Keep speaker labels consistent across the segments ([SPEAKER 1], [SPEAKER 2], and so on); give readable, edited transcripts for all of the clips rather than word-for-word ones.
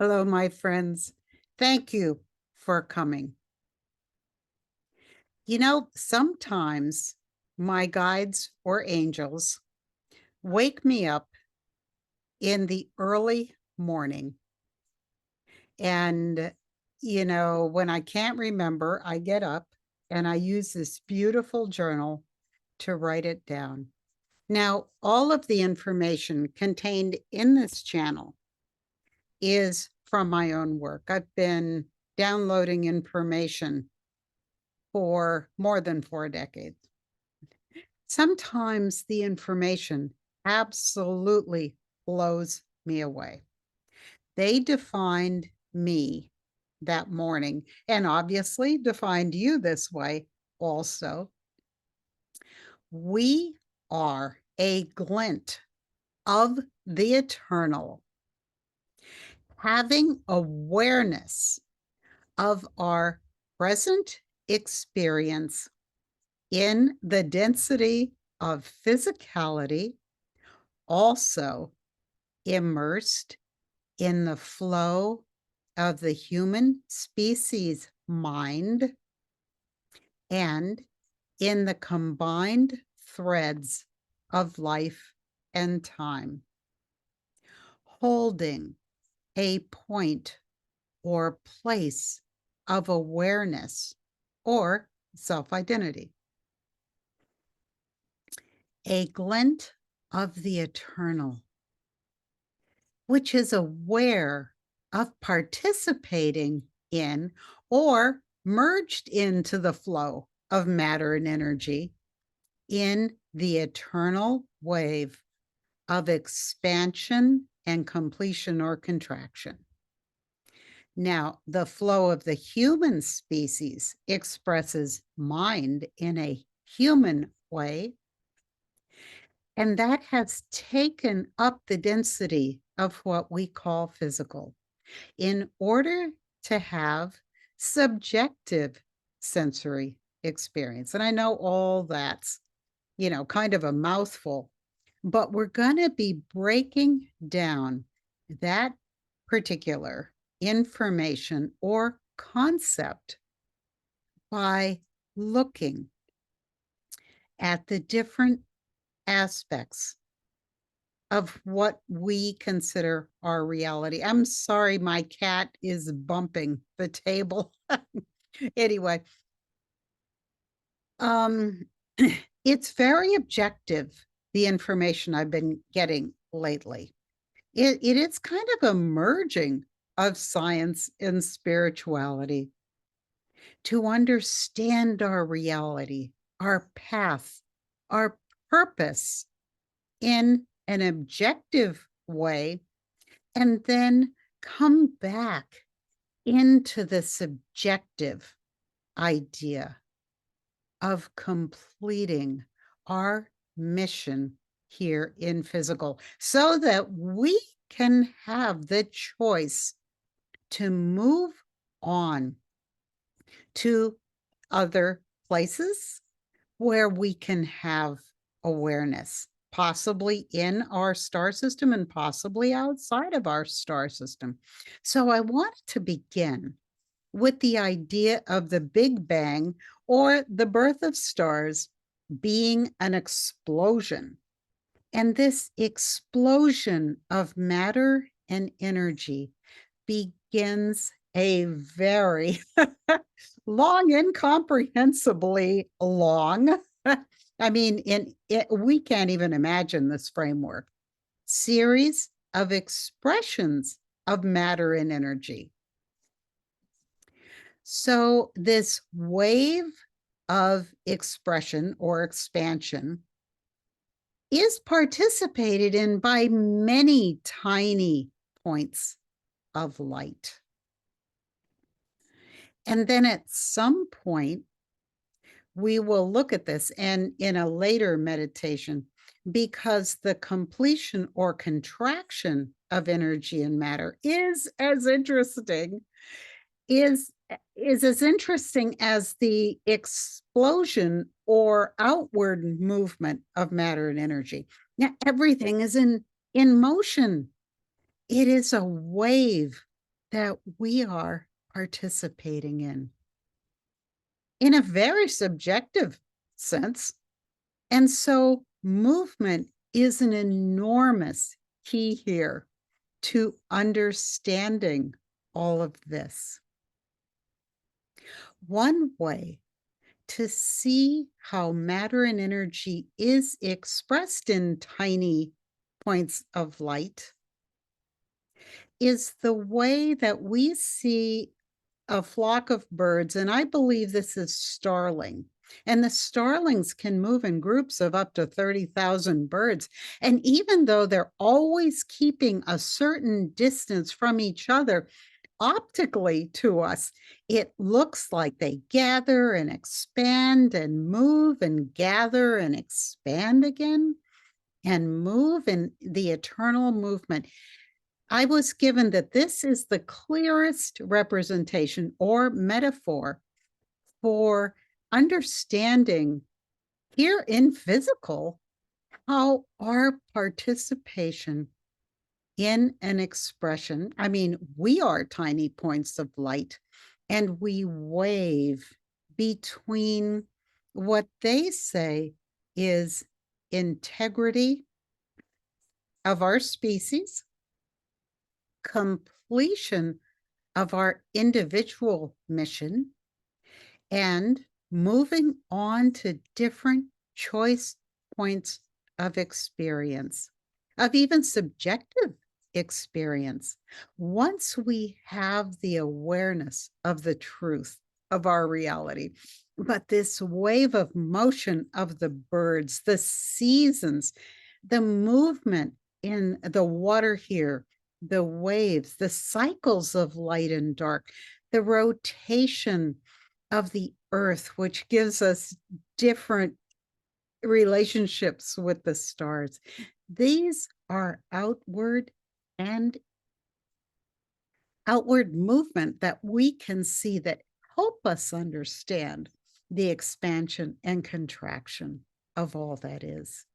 [SPEAKER 1] Hello, my friends. Thank you for coming. Sometimes my guides or angels wake me up in the early morning. And, when I can't remember, I get up and I use this beautiful journal to write it down. Now, all of the information contained in this channel is from my own work. I've been downloading information for more than 4 decades. Sometimes the information absolutely blows me away. They defined me that morning and obviously defined you this way also. We are a glint of the eternal, having awareness of our present experience in the density of physicality, also immersed in the flow of the human species mind and in the combined threads of life and time, holding a point or place of awareness or self-identity. A glint of the eternal, which is aware of participating in or merged into the flow of matter and energy in the eternal wave of expansion and completion or contraction. Now, the flow of the human species expresses mind in a human way, and that has taken up the density of what we call physical in order to have subjective sensory experience. And I know all that's, kind of a mouthful, but we're going to be breaking down that particular information or concept by looking at the different aspects of what we consider our reality. I'm sorry, my cat is bumping the table. Anyway, um, it's very objective, the information I've been getting lately. It is kind of a merging of science and spirituality to understand our reality, our path, our purpose in an objective way, and then come back into the subjective idea of completing our mission here in physical so that we can have the choice to move on to other places where we can have awareness, possibly in our star system and possibly outside of our star system. So I wanted to begin with the idea of the Big Bang or the birth of stars being an explosion. And this explosion of matter and energy begins a very long, incomprehensibly long. I mean, we can't even imagine this framework. Series of expressions of matter and energy. So this wave of expression or expansion is participated in by many tiny points of light. And then at some point, we will look at this and in a later meditation, because the completion or contraction of energy and matter is as interesting, is as interesting as the explosion or outward movement of matter and energy. Now, everything is in motion. It is a wave that we are participating in a very subjective sense. And so movement is an enormous key here to understanding all of this. One way to see how matter and energy is expressed in tiny points of light is the way that we see a flock of birds, and I believe this is starling. And the starlings can move in groups of up to 30,000 birds. And even though they're always keeping a certain distance from each other, optically to us, it looks like they gather and expand and move and gather and expand again and move in the eternal movement. I was given that this is the clearest representation or metaphor for understanding here in physical how our participation in an expression, I mean, we are tiny points of light and we wave between what they say is integrity of our species, completion of our individual mission, and moving on to different choice points of experience, of even subjective experience. Once we have the awareness of the truth of our reality, but this wave of motion of the birds, the seasons, the movement in the water here, the waves, the cycles of light and dark, the rotation of the earth, which gives us different relationships with the stars. These are outward and outward movement that we can see that help us understand the expansion and contraction of all that is.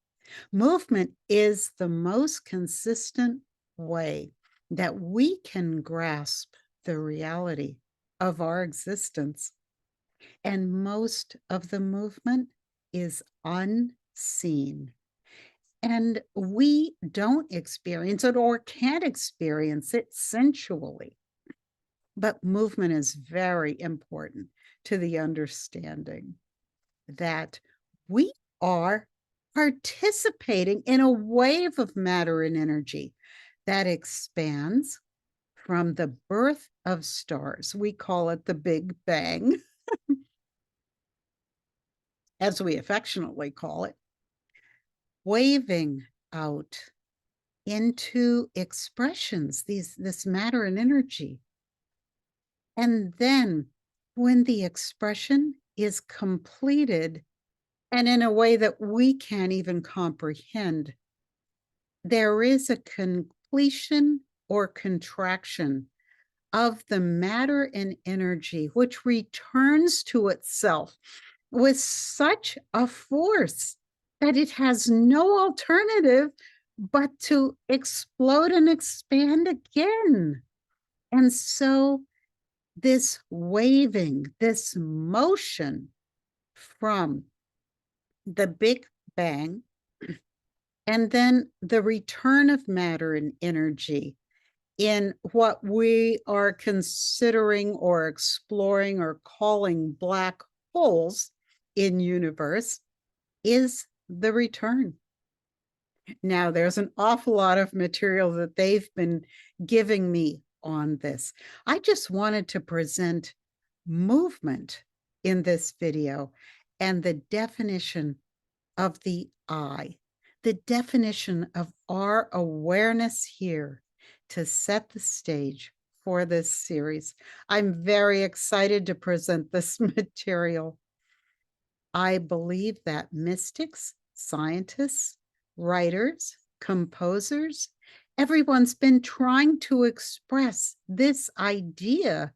[SPEAKER 1] Movement is the most consistent way that we can grasp the reality of our existence. And most of the movement is unseen. And we don't experience it or can't experience it sensually. But movement is very important to the understanding that we are participating in a wave of matter and energy that expands from the birth of stars. We call it the Big Bang, as we affectionately call it, waving out into expressions, this matter and energy. And then when the expression is completed, and in a way that we can't even comprehend, there is a completion or contraction of the matter and energy, which returns to itself with such a force that it has no alternative but to explode and expand again. And so this waving, this motion from the Big Bang, and then the return of matter and energy in what we are considering or exploring or calling black holes in universe is the return. Now, there's an awful lot of material that they've been giving me on this. I just wanted to present movement in this video and the definition of the I, the definition of our awareness here to set the stage for this series. I'm very excited to present this material. I believe that mystics, scientists, writers, composers, everyone's been trying to express this idea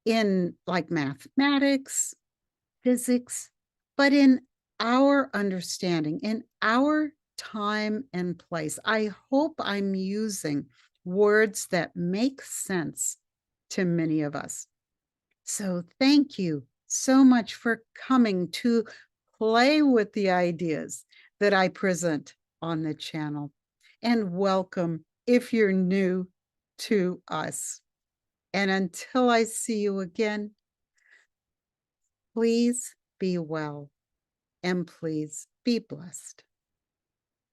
[SPEAKER 1] in like mathematics, physics, but in our understanding, in our time and place. I hope I'm using words that make sense to many of us. So thank you so much for coming to play with the ideas that I present on the channel. And welcome if you're new to us. And until I see you again, please be well and please be blessed.